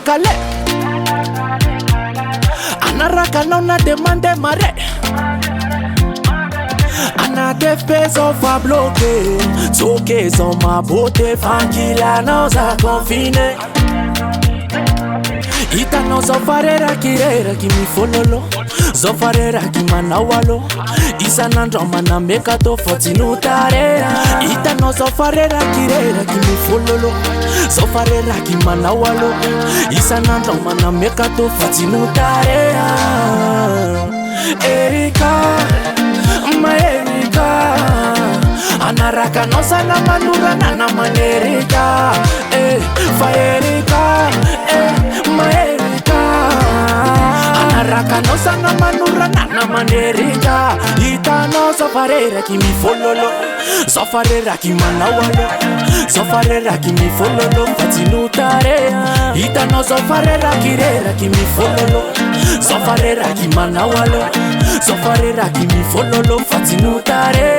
kale anaraka nona demande mare ana def peso fa bloqué soke son ma beauté fankila no za confine ita no zofarera kirera kimi fololo zofarera kimanawalo isa nandra manameka to fotinutare ita no zofarera kirera kimi fololo zofarera kimanawalo isa nandra manameka to fotinutare Erika ma Erika anaraka no sana manura na manerika fa Erika ma Erika anaraka no sana manura na manerika ita no zofarera kimi fololo zofarera kimanawalo zofarera kimi fololo fatinutare ita no zofarera kirera kimi fololo zofarera kimanawalo zofarera kimi fololo fatinutare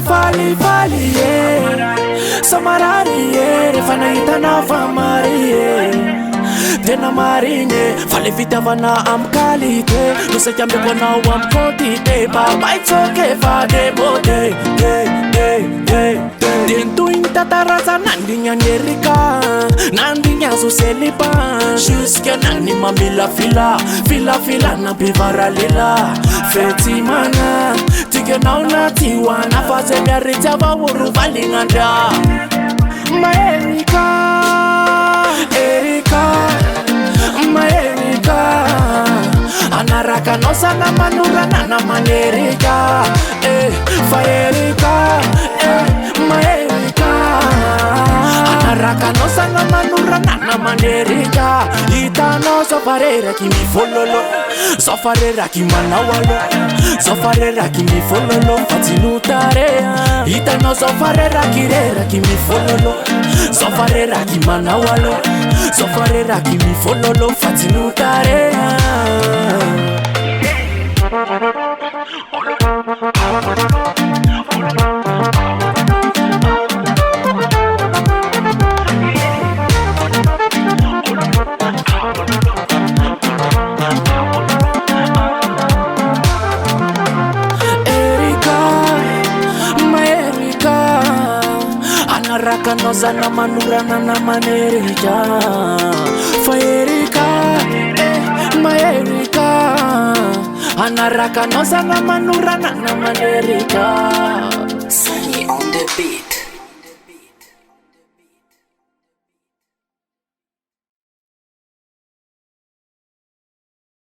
Fali fali samarari fana itana famari tena marine fali vita vana amkalite nusa jambe kona wamkotite baba it's okay for the body dentro intatarasa nandinya Erika nandinya suselipa jusqu'à nani mamila fila na bivara lila fetimana tige nauna tiwana faze myarita vawuru valinganda ma Erika ma Erika anaraka no sana manura na manerika fa Erika ma Erika anaraka no sana manura na manerika ita no zofarera kimi fololo zofarera kimanawalo zofarera kimi fololo fatinutare ita no zofarera kirera kimi fololo zofarera kimanawalo zofarera kimi fololo fatinutare Anaraka no sana manura na manerika fa Erika ma Erika anaraka no sana manura na manerika Sunny on the beat.